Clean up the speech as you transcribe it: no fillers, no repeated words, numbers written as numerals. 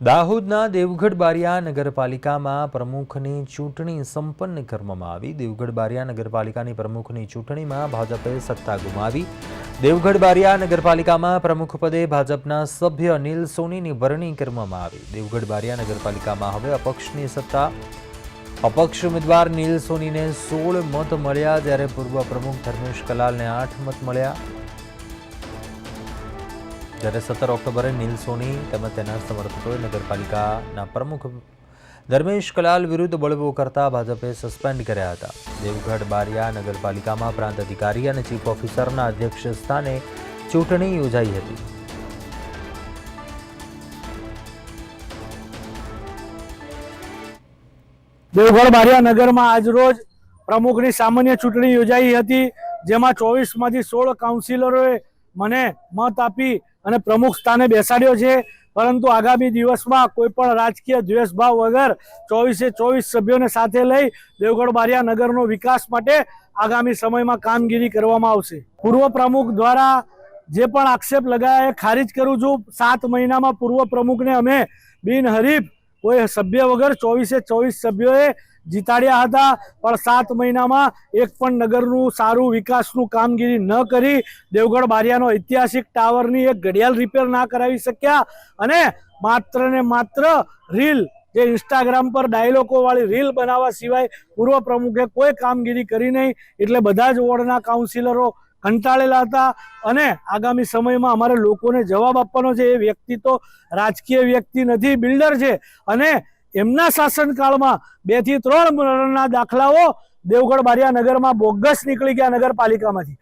દાહોદના દેવગઢ બારિયા નગરપાલિકામાં પ્રમુખની ચૂંટણી સંપન્ન કરવામાં આવી। દેવગઢ બારિયા નગરપાલિકાની પ્રમુખની ચૂંટણીમાં ભાજપે સત્તા ગુમાવી। દેવગઢ બારિયા નગરપાલિકામાં પ્રમુખ પદે ભાજપના સભ્ય અનિલ સોનીની વરણી કરવામાં આવી। દેવગઢ બારિયા નગરપાલિકામાં હવે અપક્ષની સત્તા। અપક્ષ ઉમેદવાર નીલ સોનીને 16 મત મળ્યા, જ્યારે પૂર્વ પ્રમુખ ધર્મેશ કલાલને 8 મત મળ્યા। જ્યારે 17 ઓક્ટોબરે નીલ સોની તેમજ તેના સમર્થકોએ નગરપાલિકાના પ્રમુખ ધર્મેશ કલાલ વિરુદ્ધ બળવો કરતા ભાજપે સસ્પેન્ડ કર્યા હતા। દેવગઢ બારિયા નગરપાલિકામાં પ્રાંત અધિકારી અને ચીફ ઓફિસરના અધ્યક્ષ સ્થાને ચૂંટણી યોજાઈ હતી। દેવગઢ બારિયા નગરમાં આજરોજ પ્રમુખની સામાન્ય ચૂંટણી યોજાઈ હતી, જેમાં 24 માંથી 16 કાઉન્સિલરોએ મને મત આપી અને પ્રમુખ સ્થાને બેસાડ્યો છે। પરંતુ આગામી દિવસમાં કોઈપણ રાજકીય દ્વેષભાવ વગર 24 સભ્યોને સાથે લઈ દેવગઢ બારિયા નગરનો વિકાસ માટે આગામી સમયમાં કામગીરી કરવામાં આવશે। પૂર્વ પ્રમુખ દ્વારા જે પણ આક્ષેપ લગાયા એ ખારીજ કરું છું। 7 મહિનામાં પૂર્વ પ્રમુખને અમે બિનહરીફ કોઈ સભ્ય વગર 24 સભ્યોએ જીતાડ્યા હતા, પણ 7 મહિનામાં એક પણ નગરનું સારું વિકાસનું કામગીરી ન કરી દેવગઢ બારિયાનો ઐતિહાસિક ટાવરની એક ઘડિયાળ રિપેર ના કરાવી શક્યા અને માત્ર ને માત્ર રીલ, જે ઇન્સ્ટાગ્રામ પર ડાયલોગો વાળી રીલ બનાવવા સિવાય પૂર્વ પ્રમુખે કોઈ કામગીરી કરી નહીં। એટલે બધા જ વોર્ડના કાઉન્સિલરો કંટાળેલા હતા અને આગામી સમયમાં અમારે લોકોને જવાબ આપવાનો છે। એ વ્યક્તિ તો રાજકીય વ્યક્તિ નથી, બિલ્ડર છે અને એમના શાસનકાળમાં 2 થી 3 મરણના દાખલાઓ દેવગઢ બારિયા નગરમાં બોગસ નીકળી ગયા નગરપાલિકામાંથી।